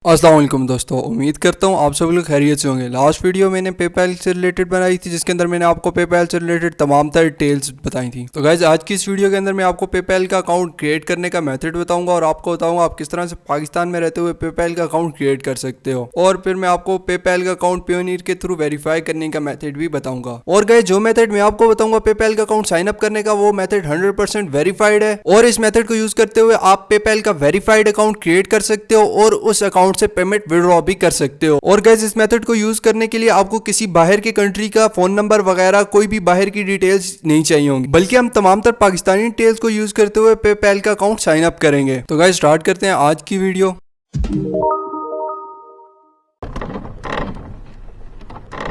अस्सलाम वालेकुम दोस्तों, उम्मीद करता हूँ आप सब लोग खैरियत से होंगे। लास्ट वीडियो मैंने पेपैल से रिलेटेड बनाई थी जिसके अंदर मैंने आपको पेपैल से रिलेटेड तमाम तरह डिटेल्स बताई थी। तो गाइज आज की इस वीडियो के अंदर मैं आपको पेपैल का अकाउंट क्रिएट करने का मेथड बताऊंगा और आपको बताऊंगा आप किस तरह से पाकिस्तान में रहते हुए पेपैल का अकाउंट क्रिएट कर सकते हो। और फिर मैं आपको पेपैल का अकाउंट पेयोनियर के थ्रू वेरीफाई करने का मेथड भी बताऊंगा। और गाइज जो मेथड मैं आपको बताऊंगा पेपैल का अकाउंट साइन अप करने का, वो मेथड 100% वेरीफाइड है और इस मेथड को यूज करते हुए आप पेपैल का वेरीफाइड अकाउंट क्रिएट कर सकते हो और उस अकाउंट से पेमेंट विड्रॉ भी कर सकते हो। और गाइस इस मेथड को यूज करने के लिए आपको किसी बाहर के कंट्री का फोन नंबर वगैरह कोई भी बाहर की डिटेल्स नहीं चाहिए होंगी, बल्कि हम तमाम तर पाकिस्तानी डिटेल्स को यूज करते हुए पेपैल का अकाउंट साइन अप करेंगे। तो गाइस स्टार्ट करते हैं आज की वीडियो।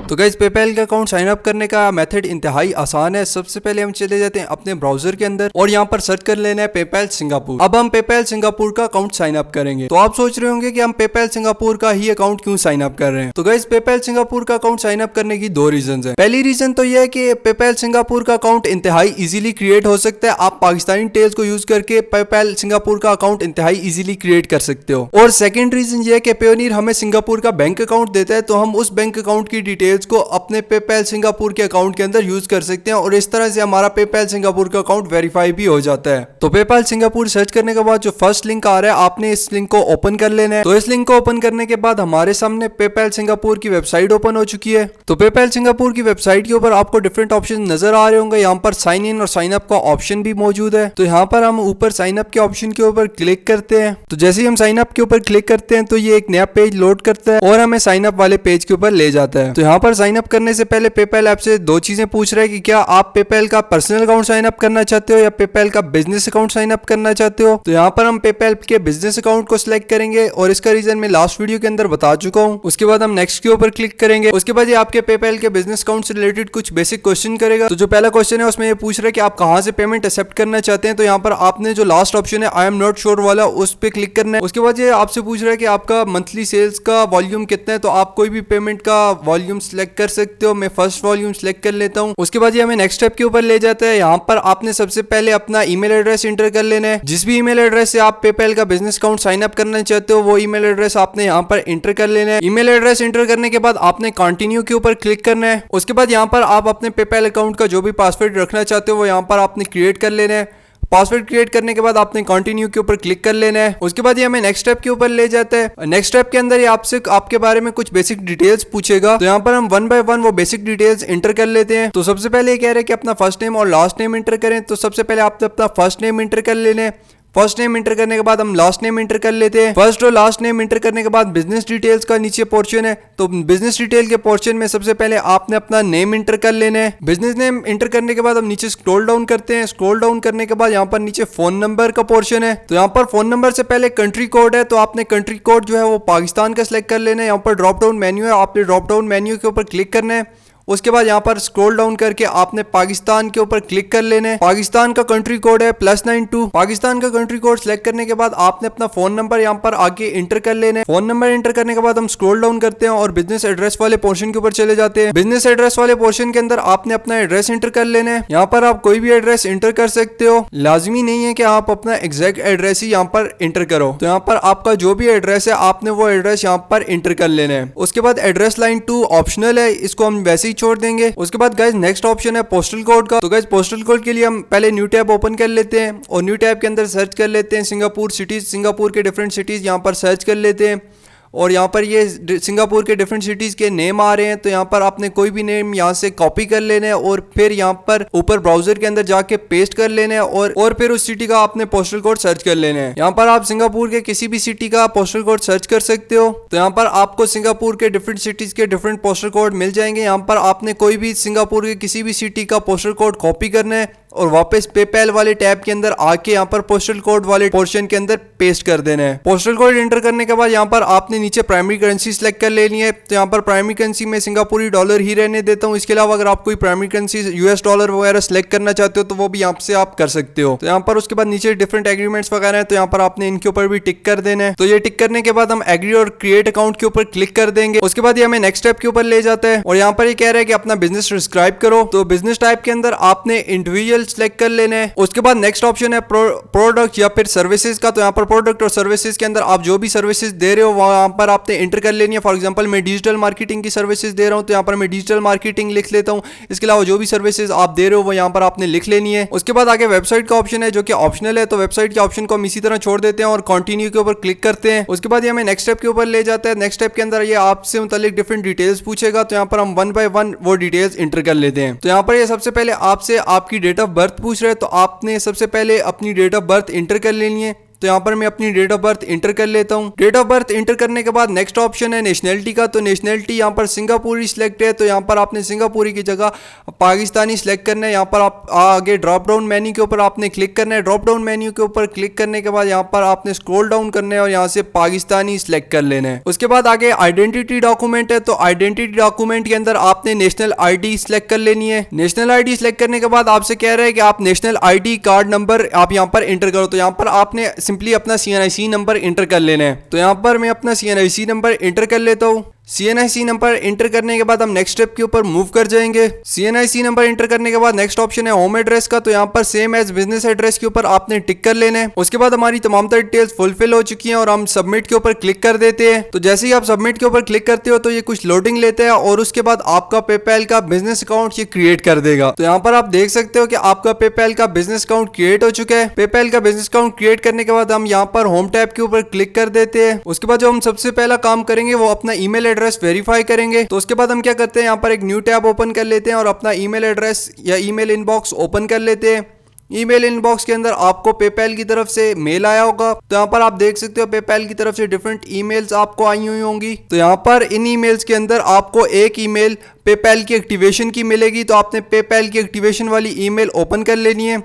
तो गाइस पेपैल का अकाउंट साइन अप करने का मेथड इंतहाई आसान है। सबसे पहले हम चले जाते हैं अपने ब्राउजर के अंदर और यहाँ पर सर्च कर लेना है पेपैल सिंगापुर। अब हम पेपैल सिंगापुर का अकाउंट साइन अप करेंगे। तो आप सोच रहे होंगे कि हम पेपैल सिंगापुर का ही अकाउंट क्यों साइन अप कर रहे हैं। तो गाइस पेपैल सिंगापुर का अकाउंट साइन अप करने की दो रीजन है। पहली रीजन तो यह है कि पेपैल सिंगापुर का अकाउंट इंतहाई इजीली क्रिएट हो सकता है। आप पाकिस्तानी डिटेल्स को यूज करके पेपैल सिंगापुर का अकाउंट इंतहाई इजीली क्रिएट कर सकते हो। और सेकंड रीजन ये है कि पेयोनियर हमें सिंगापुर का बैंक अकाउंट देता है, तो हम उस बैंक अकाउंट की डिटेल्स को अपने पेपैल सिंगापुर के अकाउंट के अंदर यूज कर सकते हैं और इस तरह से हमारा पेपैल सिंगापुर का अकाउंट वेरीफाई भी हो जाता है। तो पेपैल सिंगापुर सर्च करने के बाद जो फर्स्ट लिंक आ रहा है आपने इस लिंक को ओपन कर लेना है। तो इस लिंक को ओपन करने के बाद हमारे सामने पेपैल सिंगापुर की वेबसाइट ओपन हो चुकी है। तो पेपैल सिंगापुर की वेबसाइट के ऊपर आपको डिफरेंट ऑप्शन नजर आ रहे होंगे। यहाँ पर साइन इन और साइन अप का ऑप्शन भी मौजूद है। तो यहाँ पर हम ऊपर साइन अप के ऑप्शन के ऊपर क्लिक करते हैं। तो जैसे ही हम साइन अप के ऊपर क्लिक करते हैं तो ये एक नया पेज लोड करता है और हमें साइन अप वाले पेज के ऊपर ले जाता है। तो यहाँ पर साइन अप करने से पहले पेपैल ऐप से दो चीजें पूछ रहा है कि क्या आप पेपैल का पर्सनल अकाउंट साइन अप करना चाहते हो या पेपैल का बिजनेस अकाउंट साइन अप करना चाहते हो। तो यहाँ पर हम पेपैल के बिजनेस अकाउंट को सिलेक्ट करेंगे और इसका रीजन मैं लास्ट वीडियो के अंदर बता चुका हूँ। उसके बाद हम नेक्स्ट के ऊपर क्लिक करेंगे। उसके बाद ये आपके पेपैल के बिजनेस अकाउंट से रिलेटेड कुछ बेसिक क्वेश्चन करेगा। तो जो पहला क्वेश्चन है उसमें ये पूछ रहा है कि आप कहाँ से पेमेंट एक्सेप्ट करना चाहते हैं। तो यहाँ पर आपने जो लास्ट ऑप्शन है आई एम नॉट श्योर वाला उस पर क्लिक करना है। उसके बाद ये आपसे पूछ रहा है कि आपका मंथली सेल्स का वॉल्यूम कितना है। तो आप कोई भी पेमेंट का वॉल्यूम सिलेक्ट कर सकते हो। मैं फर्स्ट वॉल्यूम सिलेक्ट कर लेता हूं। उसके बाद ये हमें नेक्स्ट स्टेप के ऊपर ले जाता है। यहाँ पर आपने सबसे पहले अपना ईमेल एड्रेस एंटर कर लेना है। जिस भी ईमेल एड्रेस से आप पेपैल का बिजनेस अकाउंट साइन अप करना चाहते हो वो ईमेल एड्रेस आपने यहाँ पर एंटर कर लेना है। ईमेल एड्रेस एंटर करने के बाद आपने कंटिन्यू के ऊपर क्लिक करना है। उसके बाद यहाँ पर आप अपने पेपैल अकाउंट का जो भी पासवर्ड रखना चाहते हो वो यहाँ पर आपने क्रिएट कर लेना है। पासवर्ड क्रिएट करने के बाद आपने कंटिन्यू के ऊपर क्लिक कर लेना है। उसके बाद ये हमें नेक्स्ट स्टेप के ऊपर ले जाता है। नेक्स्ट स्टेप के अंदर ये आपसे आपके बारे में कुछ बेसिक डिटेल्स पूछेगा। तो यहाँ पर हम वन बाय वन वो बेसिक डिटेल्स एंटर कर लेते हैं। तो सबसे पहले ये कह रहे हैं कि अपना फर्स्ट नेम और लास्ट नेम एंटर करें। तो सबसे पहले आप अपना फर्स्ट नेम एंटर कर लेने। फर्स्ट नेम एंटर करने के बाद हम लास्ट नेम एंटर कर लेते हैं। फर्स्ट और लास्ट नेम एंटर करने के बाद बिजनेस डिटेल्स का नीचे पोर्शन है। तो बिजनेस डिटेल के पोर्शन में सबसे पहले आपने अपना नेम एंटर कर लेना है। बिजनेस नेम एंटर करने के बाद हम नीचे स्क्रॉल डाउन करते हैं। स्क्रॉल डाउन करने के बाद यहाँ पर नीचे फोन नंबर का पोर्शन है। तो यहाँ पर फोन नंबर से पहले कंट्री कोड है। तो आपने कंट्री कोड जो है वो पाकिस्तान का सिलेक्ट कर लेना है। यहाँ पर ड्रॉप डाउन मेन्यू है, आपने ड्रॉप डाउन मेन्यू के ऊपर क्लिक करना है। उसके बाद यहाँ पर स्क्रॉल डाउन करके आपने पाकिस्तान के ऊपर क्लिक कर लेने। पाकिस्तान का कंट्री कोड है +92। पाकिस्तान का कंट्री कोड सिलेक्ट करने के बाद आपने अपना फोन नंबर यहाँ पर आगे इंटर कर लेने। फोन नंबर इंटर करने के बाद हम स्क्रॉल डाउन करते हैं और बिजनेस एड्रेस वाले पोर्शन के ऊपर चले जाते हैं। बिजनेस एड्रेस वाले पोर्शन के अंदर आपने अपना एड्रेस इंटर कर लेना है। यहाँ पर आप कोई भी एड्रेस इंटर कर सकते हो, लाजमी नहीं है कि आप अपना एग्जैक्ट एड्रेस ही यहाँ पर इंटर करो। तो यहाँ पर आपका जो भी एड्रेस है आपने वो एड्रेस यहाँ पर इंटर कर लेना है। उसके बाद एड्रेस लाइन 2 ऑप्शनल है, इसको हम वैसे ही छोड़ देंगे। उसके बाद गाइज नेक्स्ट ऑप्शन है पोस्टल कोड का। तो गाइज पोस्टल कोड के लिए हम पहले न्यू टैब ओपन कर लेते हैं और न्यू टैब के अंदर सर्च कर लेते हैं सिंगापुर सिटीज। सिंगापुर के डिफरेंट सिटीज यहाँ पर सर्च कर लेते हैं और यहाँ पर ये सिंगापुर के डिफरेंट सिटीज के नेम आ रहे हैं। तो यहाँ पर आपने कोई भी नेम यहाँ से कॉपी कर लेना है और फिर यहाँ पर ऊपर ब्राउजर के अंदर जाके पेस्ट कर लेना है और फिर उस सिटी का आपने पोस्टल कोड सर्च कर लेना है। यहाँ पर आप सिंगापुर के किसी भी सिटी का पोस्टल कोड सर्च कर सकते हो। तो यहाँ पर आपको सिंगापुर के डिफरेंट सिटीज के डिफरेंट पोस्टल कोड मिल जाएंगे। यहाँ पर आपने कोई भी सिंगापुर के किसी भी सिटी का पोस्टल कोड कॉपी करना है और वापस पेपैल वाले टैब के अंदर आके यहाँ पर पोस्टल कोड वाले पोर्शन के अंदर पेस्ट कर देना है। पोस्टल कोड एंटर करने के बाद यहाँ पर आपने नीचे प्राइमरी करेंसी सिलेक्ट कर लेनी है। तो यहाँ पर प्राइमरी करेंसी में सिंगापुरी डॉलर ही रहने देता हूँ। इसके अलावा अगर आप कोई प्राइमरी करेंसी US डॉलर वगैरह सिलेक्ट करना चाहते हो तो वो भी यहाँ से आप कर सकते हो। तो यहाँ पर उसके बाद नीचे डिफरेंट एग्रीमेंट्स वगैरह है, तो यहाँ पर आपने इनके ऊपर भी टिक कर देना है। तो ये टिक करने के बाद हम एग्री और क्रिएट अकाउंट के ऊपर क्लिक कर देंगे। उसके बाद ये हमें नेक्स्ट स्टेप के ऊपर ले जाता है और यहाँ पर ये कह रहा है कि अपना बिजनेस डिस्क्राइब करो। तो बिजनेस टाइप के अंदर आपने इंडिविजुअल इंडिविजुअल सिलेक्ट कर लेना है। उसके बाद नेक्स्ट ऑप्शन है प्रोडक्ट या फिर सर्विसेज का। तो यहाँ पर प्रोडक्ट और सर्विसेज के अंदर आप जो भी सर्विसेज दे रहे हो वहां पर आपने एंटर कर लेनी है। फॉर एग्जांपल मैं डिजिटल मार्केटिंग की सर्विसेज दे रहा हूँ तो यहाँ पर मैं डिजिटल मार्केटिंग लिख लेता हूँ। इसके अलावा जो भी सर्विसेज आप दे रहे हो वो यहाँ पर आपने लिख लेनी है। उसके बाद आगे वेबसाइट का ऑप्शन है जो कि ऑप्शनल है, तो वेबसाइट के ऑप्शन को हम इसी तरह छोड़ देते हैं और कंटिन्यू के ऊपर क्लिक करते हैं। उसके बाद ये हमें नेक्स्ट स्टेप के ऊपर ले जाता है। नेक्स्ट स्टेप के अंदर ये आपसे मुतालिक डिफरेंट डिटेल्स पूछेगा, तो यहाँ पर हम 1 बाय 1 वो डिटेल्स इंटर कर लेते हैं। तो यहाँ पर ये सबसे पहले आपसे आपकी डेट ऑफ बर्थ पूछ रहे हैं, तो आपने सबसे पहले अपनी डेट ऑफ बर्थ इंटर कर लेनी है। तो यहाँ पर मैं अपनी डेट ऑफ बर्थ इंटर कर लेता हूँ। डेट ऑफ बर्थ इंटर करने के बाद नेक्स्ट ऑप्शन है नेशनैलिटी का। तो नेशनैलिटी यहाँ पर सिंगापुरी सिलेक्ट है, तो यहाँ पर आपने सिंगापुरी की जगह पाकिस्तानी सिलेक्ट करना है। यहाँ पर आप आगे ड्रॉप डाउन मेन्यू के ऊपर आपने क्लिक करना है। ड्रॉप डाउन मेन्यू के ऊपर क्लिक करने के बाद यहाँ पर आपने स्क्रॉल डाउन करना है और यहाँ से पाकिस्तानी सिलेक्ट कर लेना है। उसके बाद आगे आइडेंटिटी डॉक्यूमेंट है, तो आइडेंटिटी डॉक्यूमेंट के अंदर आपने नेशनल ID सिलेक्ट कर लेनी है। नेशनल ID सिलेक्ट करने के बाद आपसे कह रहा है कि आप नेशनल ID कार्ड नंबर आप यहाँ पर इंटर करो। तो यहाँ पर आपने सिंपली अपना CNIC नंबर इंटर कर लेना है। तो यहाँ पर मैं अपना CNIC नंबर इंटर कर लेता हूँ। CNIC नंबर इंटर करने के बाद हम नेक्स्ट स्टेप के ऊपर मूव कर जाएंगे। CNIC नंबर इंटर करने के बाद नेक्स्ट ऑप्शन है होम एड्रेस का। तो यहाँ पर सेम एज बिजनेस एड्रेस के ऊपर आपने टिक कर लेना है। उसके बाद हमारी तमाम तरह डिटेल्स फुलफिल हो चुकी हैं और हम सबमिट के ऊपर क्लिक कर देते हैं। तो जैसे ही आप सबमिट के ऊपर क्लिक करते हो तो ये कुछ लोडिंग लेते हैं और उसके बाद आपका पेपैल का बिजनेस अकाउंट ये क्रिएट कर देगा। तो यहाँ पर आप देख सकते हो कि आपका पेपैल का बिजनेस अकाउंट क्रिएट हो चुका है। पेपैल का बिजनेस अकाउंट क्रिएट करने के बाद हम यहाँ पर होम टैब के ऊपर क्लिक कर देते हैं। उसके बाद जो हम सबसे पहला काम करेंगे वो अपना ईमेल एड्रेस वेरीफाई करेंगे। तो उसके बाद हम क्या करते हैं, यहाँ पर एक न्यू टैब ओपन कर लेते हैं और अपना ईमेल एड्रेस या ईमेल इनबॉक्स ओपन कर लेते हैं। ईमेल इनबॉक्स के अंदर आपको पेपैल की तरफ से मेल आया होगा। तो यहाँ पर आप देख सकते हो पेपैल की तरफ से डिफरेंट ईमेल्स आपको आई हुई होंगी। तो यहाँ पर इन ईमेल्स के अंदर आपको एक ईमेल पेपैल की एक्टिवेशन की मिलेगी। तो आपने पेपैल की एक्टिवेशन वाली ईमेल ओपन कर लेनी है।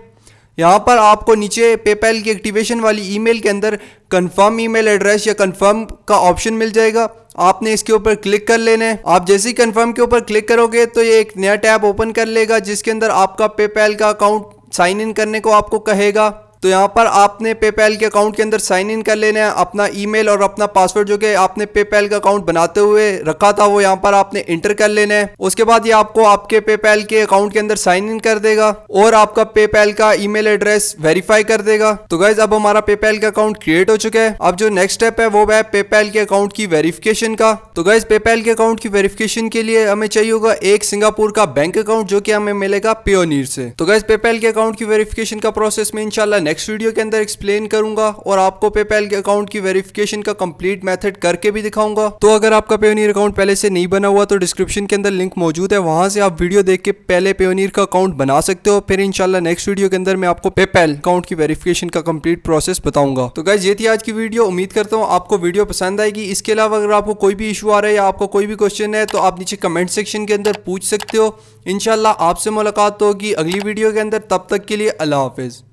यहाँ पर आपको नीचे पेपैल की एक्टिवेशन वाली ईमेल के अंदर कंफर्म ईमेल एड्रेस या कंफर्म का ऑप्शन मिल जाएगा। आपने इसके ऊपर क्लिक कर लेना है। आप जैसे ही कंफर्म के ऊपर क्लिक करोगे तो ये एक नया टैब ओपन कर लेगा जिसके अंदर आपका पेपैल का अकाउंट साइन इन करने को आपको कहेगा। तो यहाँ पर आपने पेपैल के अकाउंट के अंदर साइन इन कर लेना है। अपना ईमेल और अपना पासवर्ड जो कि आपने पेपैल का अकाउंट बनाते हुए रखा था वो यहाँ पर आपने इंटर कर लेना है। उसके बाद ये आपको आपके पेपैल के अकाउंट के अंदर साइन इन कर देगा और आपका पेपैल का ईमेल एड्रेस वेरीफाई कर देगा। तो गाइज अब हमारा पेपैल का अकाउंट क्रिएट हो चुका है। अब जो नेक्स्ट स्टेप है वो है पेपैल के अकाउंट की वेरिफिकेशन का। तो गाइज पेपैल के अकाउंट की वेरिफिकेशन के लिए हमें चाहिए होगा एक सिंगापुर का बैंक अकाउंट जो कि हमें मिलेगा पेयोनियर से। तो गाइज पेपैल के अकाउंट की वेरिफिकेशन का प्रोसेस में इंशाल्लाह नेक्स्ट वीडियो के अंदर एक्सप्लेन करूंगा और आपको पेपैल के अकाउंट की वेरिफिकेशन का कंप्लीट मेथड करके भी दिखाऊंगा। तो अगर आपका पेयोनियर अकाउंट पहले से नहीं बना हुआ तो डिस्क्रिप्शन के अंदर लिंक मौजूद है, वहां से आप वीडियो देख के पहले पेयोनियर का अकाउंट बना सकते हो। फिर इंशाल्लाह नेक्स्ट वीडियो के अंदर मैं आपको पेपैल अकाउंट की वेरिफिकेशन का कंप्लीट प्रोसेस बताऊंगा। तो गाइस ये थी आज की वीडियो। उम्मीद करता हूँ आपको वीडियो पसंद आएगी। इसके अलावा अगर आपको कोई भी इशू आ रहा है या आपको कोई भी क्वेश्चन है तो आप नीचे कमेंट सेक्शन के अंदर पूछ सकते हो। इंशाल्लाह आपसे मुलाकात होगी अगली वीडियो के अंदर। तब तक के लिए अल्लाह हाफिज।